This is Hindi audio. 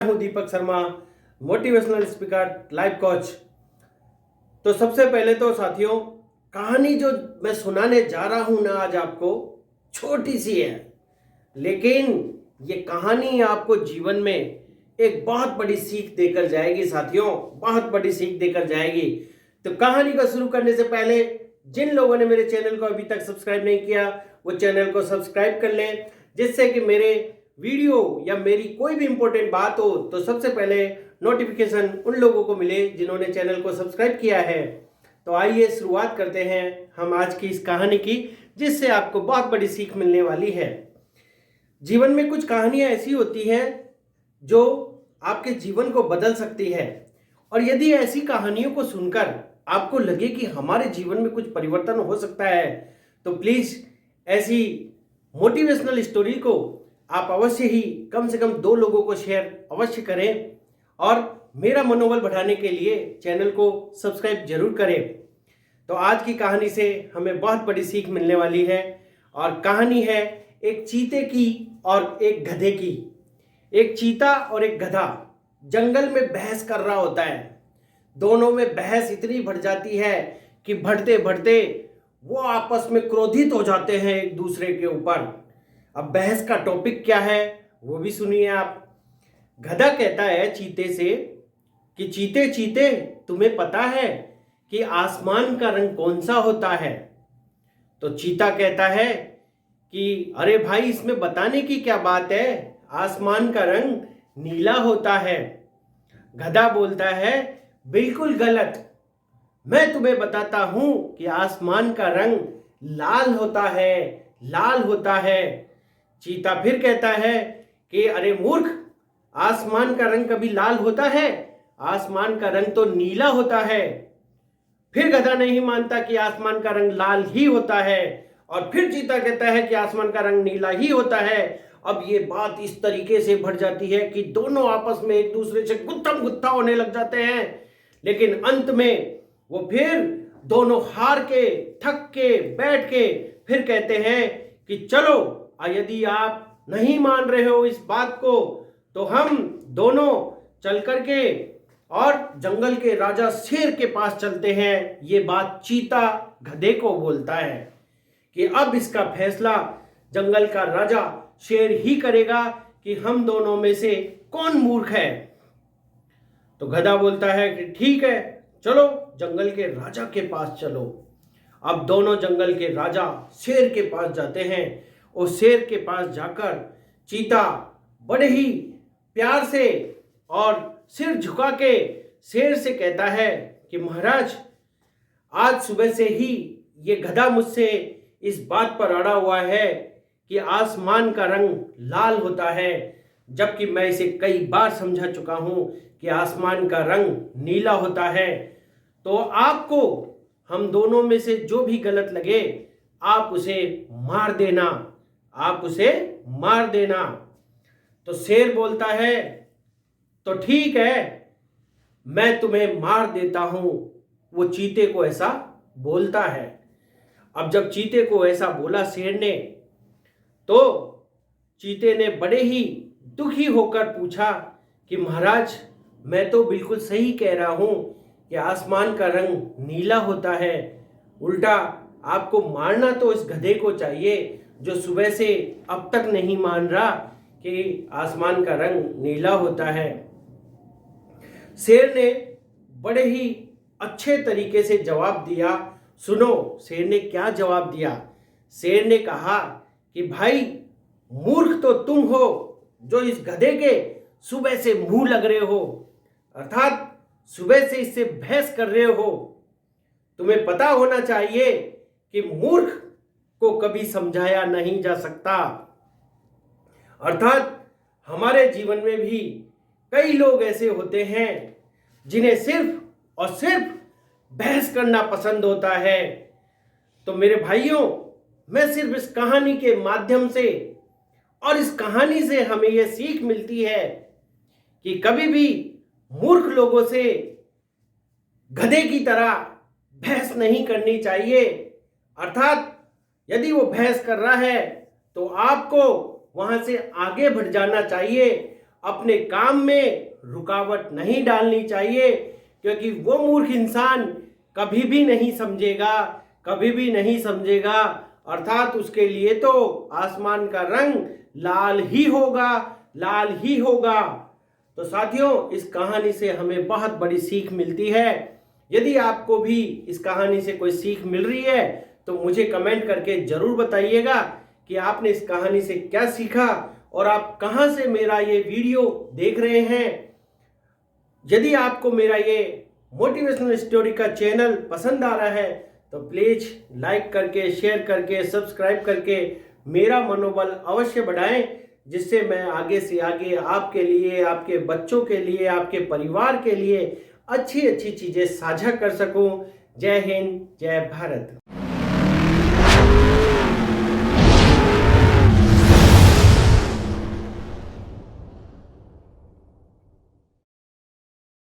हूं Deepak Sharma, motivational speaker, life coach. तो सबसे पहले तो साथियों, कहानी जो मैं सुनाने जा रहा हूं ना आज आपको, छोटी सी है, लेकिन ये कहानी आपको जीवन में एक बहुत बड़ी सीख देकर जाएगी साथियों, बहुत बड़ी सीख देकर जाएगी। तो कहानी को शुरू करने से पहले जिन लोगों ने मेरे चैनल को अभी तक सब्सक्राइब नहीं किया, वो चैनल को सब्सक्राइब कर लें, जिससे कि मेरे वीडियो या मेरी कोई भी इंपॉर्टेंट बात हो तो सबसे पहले नोटिफिकेशन उन लोगों को मिले जिन्होंने चैनल को सब्सक्राइब किया है। तो आइए शुरुआत करते हैं हम आज की इस कहानी की, जिससे आपको बहुत बड़ी सीख मिलने वाली है। जीवन में कुछ कहानियां ऐसी होती हैं जो आपके जीवन को बदल सकती है, और यदि ऐसी कहानियों को सुनकर आपको लगे कि हमारे जीवन में कुछ परिवर्तन हो सकता है, तो प्लीज ऐसी मोटिवेशनल स्टोरी को आप अवश्य ही कम से कम 2 लोगों को शेयर अवश्य करें, और मेरा मनोबल बढ़ाने के लिए चैनल को सब्सक्राइब जरूर करें। तो आज की कहानी से हमें बहुत बड़ी सीख मिलने वाली है, और कहानी है एक चीते की और एक गधे की। एक चीता और एक गधा जंगल में बहस कर रहा होता है। दोनों में बहस इतनी बढ़ जाती है कि बढ़ते बढ़ते वो आपस में क्रोधित हो जाते हैं एक दूसरे के ऊपर। अब बहस का टॉपिक क्या है वो भी सुनिए आप। गधा कहता है चीते से कि चीते चीते, तुम्हें पता है कि आसमान का रंग कौन सा होता है? तो चीता कहता है कि अरे भाई, इसमें बताने की क्या बात है, आसमान का रंग नीला होता है। गधा बोलता है बिल्कुल गलत, मैं तुम्हें बताता हूं कि आसमान का रंग लाल होता है, लाल होता है। चीता फिर कहता है कि अरे मूर्ख, आसमान का रंग कभी लाल होता है? आसमान का रंग तो नीला होता है। फिर गधा नहीं मानता कि आसमान का रंग लाल ही होता है, और फिर चीता कहता है कि आसमान का रंग नीला ही होता है। अब ये बात इस तरीके से बढ़ जाती है कि दोनों आपस में एक दूसरे से गुत्थम गुत्था होने लग जाते हैं, लेकिन अंत में वो फिर दोनों हार के, थक के, बैठ के फिर कहते हैं कि चलो, यदि आप नहीं मान रहे हो इस बात को, तो हम दोनों चल करके और जंगल के राजा शेर के पास चलते हैं। ये बात चीता गधे को बोलता है कि अब इसका फैसला जंगल का राजा शेर ही करेगा कि हम दोनों में से कौन मूर्ख है। तो गधा बोलता है कि ठीक है, चलो जंगल के राजा के पास चलो। अब दोनों जंगल के राजा शेर के पास जाते हैं, और शेर के पास जाकर चीता बड़े ही प्यार से और सिर झुका के शेर से कहता है कि महाराज, आज सुबह से ही ये गधा मुझसे इस बात पर अड़ा हुआ है कि आसमान का रंग लाल होता है, जबकि मैं इसे कई बार समझा चुका हूं कि आसमान का रंग नीला होता है। तो आपको हम दोनों में से जो भी गलत लगे, आप उसे मार देना, आप उसे मार देना। तो शेर बोलता है तो ठीक है, मैं तुम्हें मार देता हूं। वो चीते को ऐसा बोलता है। अब जब चीते को ऐसा बोला शेर ने, तो चीते ने बड़े ही दुखी होकर पूछा कि महाराज, मैं तो बिल्कुल सही कह रहा हूं कि आसमान का रंग नीला होता है। उल्टा आपको मारना तो इस गधे को चाहिए जो सुबह से अब तक नहीं मान रहा कि आसमान का रंग नीला होता है। शेर ने बड़े ही अच्छे तरीके से जवाब दिया। सुनो शेर ने क्या जवाब दिया। शेर ने कहा कि भाई, मूर्ख तो तुम हो जो इस गधे के सुबह से मुंह लग रहे हो, अर्थात सुबह से इससे बहस कर रहे हो। तुम्हें पता होना चाहिए कि मूर्ख को कभी समझाया नहीं जा सकता। अर्थात हमारे जीवन में भी कई लोग ऐसे होते हैं जिन्हें सिर्फ और सिर्फ बहस करना पसंद होता है। तो मेरे भाइयों, मैं सिर्फ इस कहानी के माध्यम से, और इस कहानी से हमें यह सीख मिलती है कि कभी भी मूर्ख लोगों से गधे की तरह बहस नहीं करनी चाहिए। अर्थात यदि वो बहस कर रहा है तो आपको वहां से आगे बढ़ जाना चाहिए अपने काम में रुकावट नहीं डालनी चाहिए, क्योंकि वो मूर्ख इंसान कभी भी नहीं समझेगा, कभी भी नहीं समझेगा। अर्थात उसके लिए तो आसमान का रंग लाल ही होगा, लाल ही होगा। तो साथियों, इस कहानी से हमें बहुत बड़ी सीख मिलती है। यदि आपको भी इस कहानी से कोई सीख मिल रही है तो मुझे कमेंट करके जरूर बताइएगा कि आपने इस कहानी से क्या सीखा और आप कहां से मेरा ये वीडियो देख रहे हैं। यदि आपको मेरा ये मोटिवेशनल स्टोरी का चैनल पसंद आ रहा है तो प्लीज लाइक करके, शेयर करके, सब्सक्राइब करके मेरा मनोबल अवश्य बढ़ाएं, जिससे मैं आगे से आगे आपके लिए, आपके बच्चों के लिए, आपके परिवार के लिए अच्छी अच्छी चीजें साझा कर सकूं। जय हिंद, जय भारत।